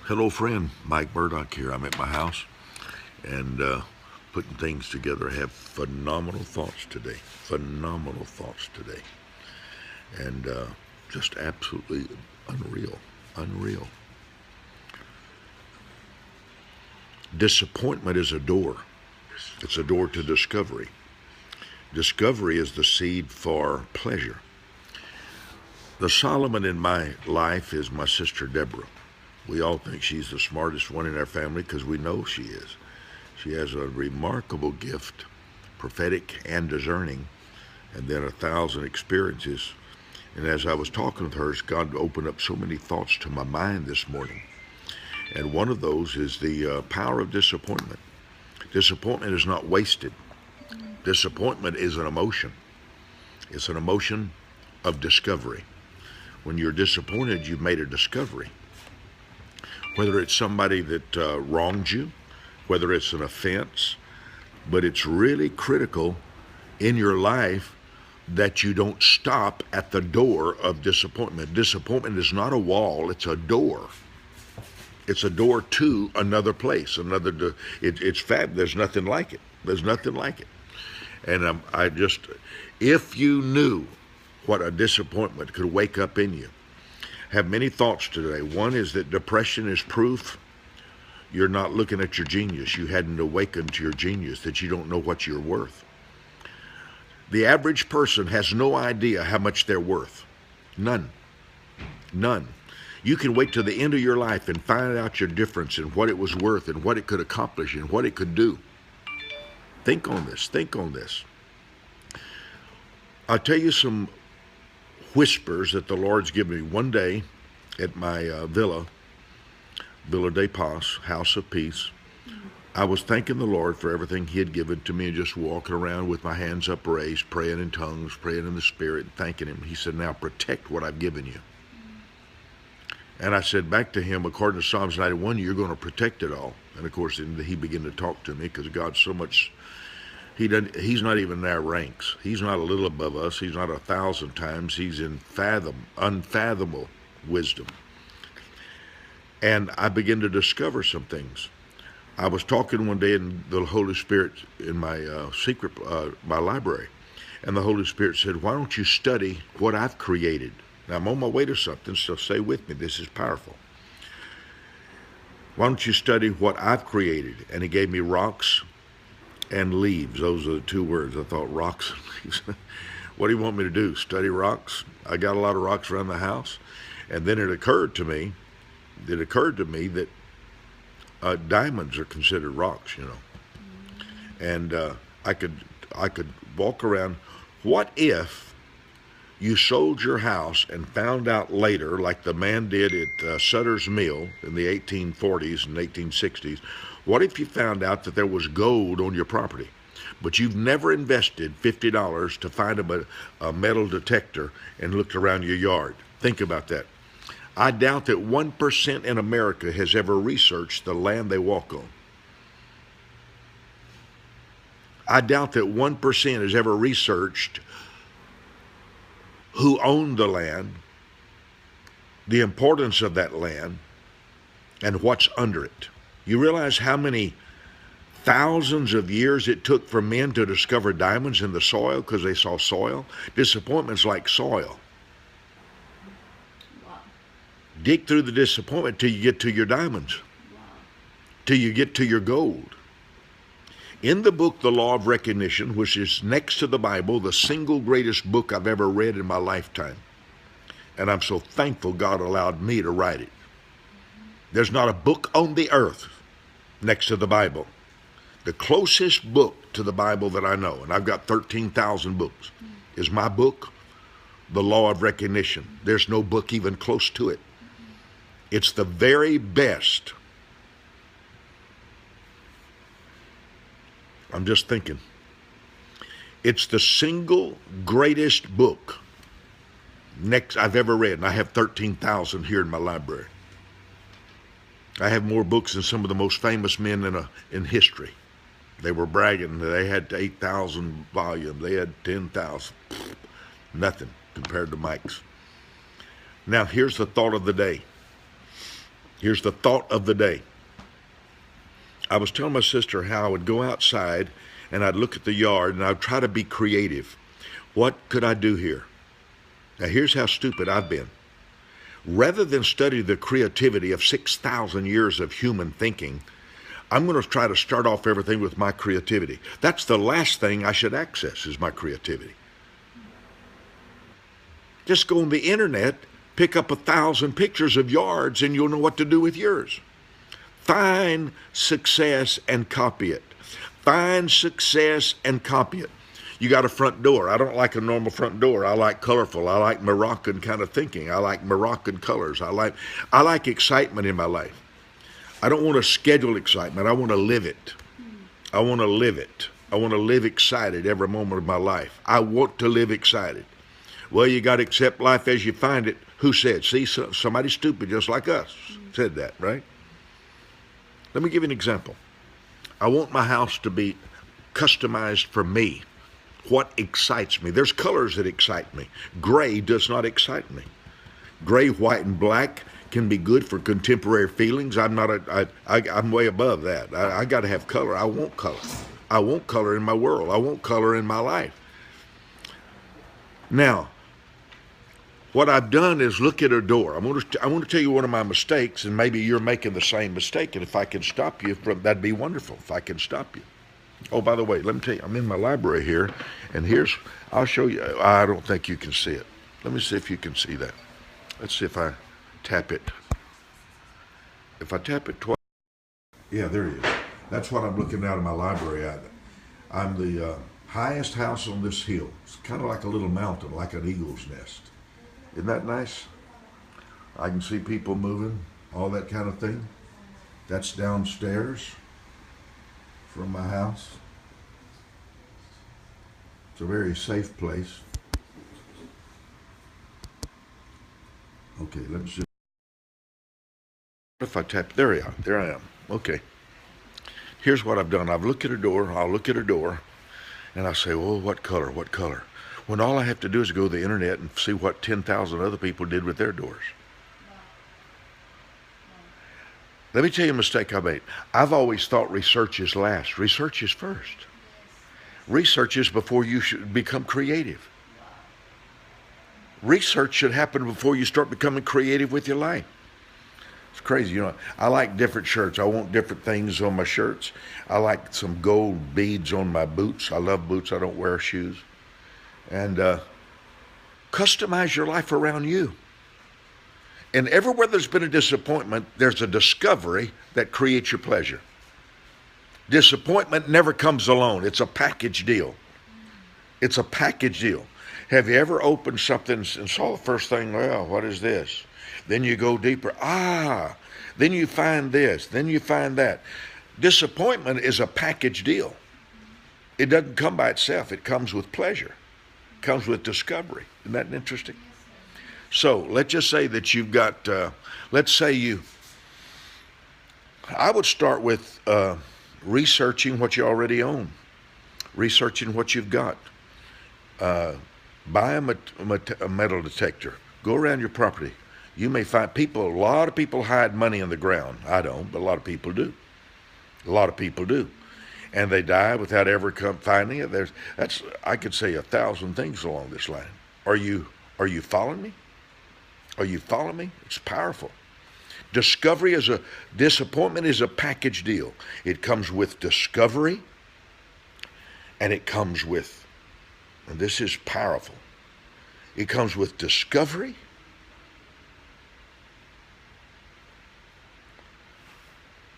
Hello, friend. Mike Murdock here. I'm at my house and putting things together. I have phenomenal thoughts today. Phenomenal thoughts today. And just absolutely unreal. Unreal. Disappointment is a door. It's a door to discovery. Discovery is the seed for pleasure. The Solomon in my life is my sister Deborah. We all think she's the smartest one in our family because we know she is. She has a remarkable gift, prophetic and discerning, and then 1,000 experiences. And as I was talking with her, God opened up so many thoughts to my mind this morning. And one of those is the power of disappointment. Disappointment is not wasted. Disappointment is an emotion. It's an emotion of discovery. When you're disappointed, you've made a discovery. Whether it's somebody that wronged you, whether it's an offense, but it's really critical in your life that you don't stop at the door of disappointment. Disappointment is not a wall, it's a door. It's a door to another place, it's fab. There's nothing like it. There's nothing like it. And if you knew what a disappointment could wake up in you, have many thoughts today. One is that depression is proof you're not looking at your genius. You hadn't awakened to your genius, that you don't know what you're worth. The average person has no idea how much they're worth. None. None. You can wait till the end of your life and find out your difference and what it was worth and what it could accomplish and what it could do. Think on this. Think on this. I'll tell you some whispers that the Lord's given me. One day at my Villa de Paz, House of Peace, I was thanking the Lord for everything He had given to me and just walking around with my hands upraised, praying in tongues, praying in the Spirit, thanking Him. He said, now protect what I've given you. And I said back to Him, according to Psalms 91, you're going to protect it all. And of course, He began to talk to me because God's so much. He's not even in our ranks. He's not a little above us. He's not 1,000 times. He's in unfathomable wisdom. And I began to discover some things. I was talking one day in the Holy Spirit in my my library, and the Holy Spirit said, why don't you study what I've created? Now, I'm on my way to something, so stay with me. This is powerful. Why don't you study what I've created? And He gave me rocks and leaves. Those are the two words. I thought, rocks and leaves. What do you want me to do? Study rocks? I got a lot of rocks around the house. And then it occurred to me that diamonds are considered rocks, And I could walk around. What if you sold your house and found out later, like the man did at Sutter's Mill in the 1840s and 1860s, what if you found out that there was gold on your property, but you've never invested $50 to find a metal detector and looked around your yard? Think about that. I doubt that 1% in America has ever researched the land they walk on. I doubt that 1% has ever researched who owned the land, the importance of that land, and what's under it. You realize how many thousands of years it took for men to discover diamonds in the soil because they saw soil? Disappointment's like soil. Wow. Dig through the disappointment till you get to your diamonds, Wow. till you get to your gold. In the book, The Law of Recognition, which is next to the Bible, the single greatest book I've ever read in my lifetime, and I'm so thankful God allowed me to write it. There's not a book on the earth next to the Bible. The closest book to the Bible that I know, and I've got 13,000 books, is my book, The Law of Recognition. There's no book even close to it. It's the very best. I'm just thinking. It's the single greatest book I've ever read, and I have 13,000 here in my library. I have more books than some of the most famous men in history. They were bragging that they had 8,000 volumes. They had 10,000. Nothing compared to Mike's. Now, here's the thought of the day. Here's the thought of the day. I was telling my sister how I would go outside and I'd look at the yard and I'd try to be creative. What could I do here? Now, here's how stupid I've been. Rather than study the creativity of 6,000 years of human thinking, I'm going to try to start off everything with my creativity. That's the last thing I should access, is my creativity. Just go on the internet, pick up 1,000 pictures of yards, and you'll know what to do with yours. Find success and copy it. Find success and copy it. You got a front door. I don't like a normal front door. I like colorful. I like Moroccan kind of thinking. I like Moroccan colors. I like excitement in my life. I don't want to schedule excitement. I want to live it. I want to live it. I want to live excited every moment of my life. I want to live excited. Well, you got to accept life as you find it. Who said? See, somebody stupid just like us said that, right? Let me give you an example. I want my house to be customized for me. What excites me? There's colors that excite me. Gray does not excite me. Gray, white, and black can be good for contemporary feelings. I'm way above that. I got to have color. I want color. I want color in my world. I want color in my life. Now, what I've done is look at a door. I want to tell you one of my mistakes, and maybe you're making the same mistake. And if I can stop you from, that'd be wonderful. If I can stop you. Oh, by the way, let me tell you, I'm in my library here, and I'll show you. I don't think you can see it. Let me see if you can see that. Let's see if I tap it. If I tap it twice. Yeah, there he is. That's what I'm looking out of my library at. I'm the highest house on this hill. It's kind of like a little mountain, like an eagle's nest. Isn't that nice? I can see people moving, all that kind of thing. That's downstairs from my house. It's a very safe place. Okay, let me see. If I tap, there I am. Okay. Here's what I've done. I've looked at a door, I'll look at a door, and I say, oh, what color, what color? When all I have to do is go to the internet and see what 10,000 other people did with their doors. Let me tell you a mistake I made. I've always thought research is last. Research is first. Research is before you should become creative. Research should happen before you start becoming creative with your life. It's crazy, you know. I like different shirts. I want different things on my shirts. I like some gold beads on my boots. I love boots. I don't wear shoes. And customize your life around you. And everywhere there's been a disappointment, there's a discovery that creates your pleasure. Disappointment never comes alone. It's a package deal. It's a package deal. Have you ever opened something and saw the first thing, well, what is this? Then you go deeper. Then you find this. Then you find that. Disappointment is a package deal. It doesn't come by itself. It comes with pleasure. It comes with discovery. Isn't that interesting? So let's just say that you've got, I would start with researching what you already own, researching what you've got. Buy a metal detector. Go around your property. You may find a lot of people hide money in the ground. I don't, but a lot of people do. A lot of people do. And they die without ever finding it. I could say 1,000 things along this line. Are you following me? Are you following me? It's powerful. Disappointment is a package deal. It comes with discovery, and it comes with, and this is powerful, it comes with discovery,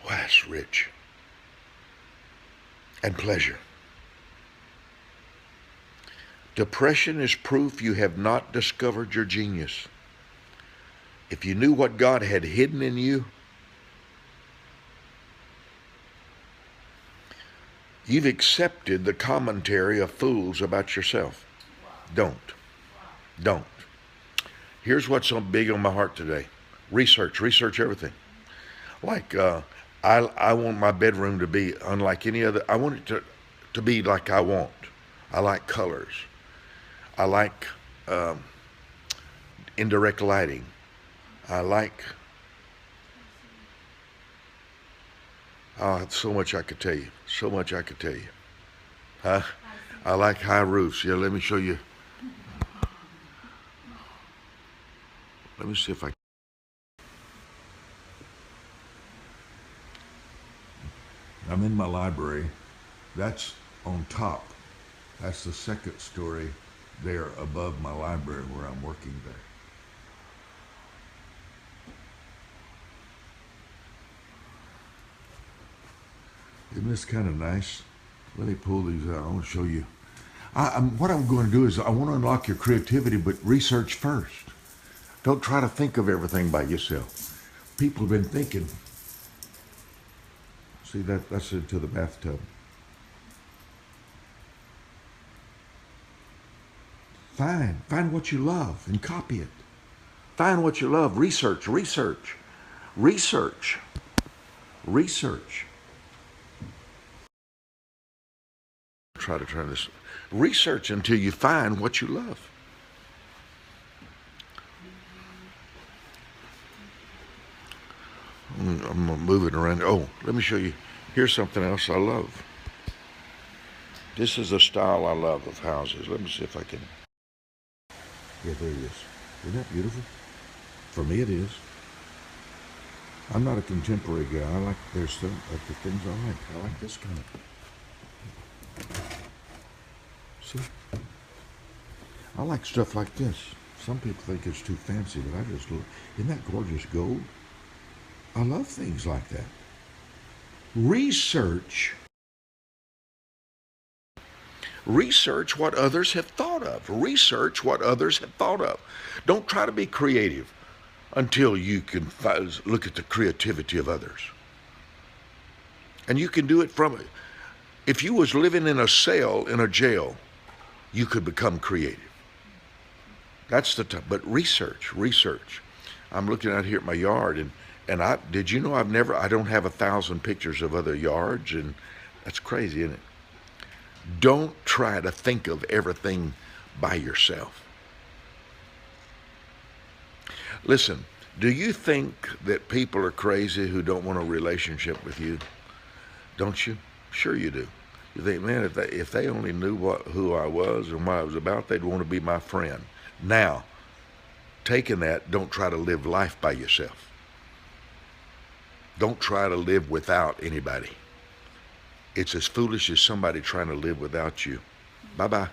wow, that's rich, and pleasure. Depression is proof you have not discovered your genius. If you knew what God had hidden in you, you've accepted the commentary of fools about yourself. Don't. Here's what's so big on my heart today. Research everything. Like, I want my bedroom to be unlike any other. I want it to be like I want. I like colors. I like indirect lighting. I like So much I could tell you. So much I could tell you. Huh? I like high roofs. Yeah, let me show you. Let me see if I. I'm in my library. That's on top. That's the second story there above my library where I'm working there. Isn't this kind of nice? Let me pull these out. I want to show you. What I'm going to do is I want to unlock your creativity, but research first. Don't try to think of everything by yourself. People have been thinking. See, that's into the bathtub. Find what you love and copy it. Find what you love. Research. Try to turn this. Research until you find what you love. I'm gonna move it around. Oh, let me show you. Here's something else I love. This is a style I love of houses. Let me see if I can. Yeah, there it is. Isn't that beautiful? For me, it is. I'm not a contemporary guy. There's some of the things I like. I like this kind of. See? I like stuff like this. Some people think it's too fancy, but I just look. Isn't that gorgeous gold? I love things like that. Research what others have thought of. Research what others have thought of. Don't try to be creative until you can look at the creativity of others. And you can do it from, if you was living in a cell in a jail, you could become creative. That's the time. But research. I'm looking out here at my yard, and did you know I don't have 1,000 pictures of other yards, and that's crazy, isn't it? Don't try to think of everything by yourself. Listen, do you think that people are crazy who don't want a relationship with you? Don't you? Sure you do. You think, man, if they only knew who I was and what I was about, they'd want to be my friend. Now, taking that, don't try to live life by yourself. Don't try to live without anybody. It's as foolish as somebody trying to live without you. Bye-bye.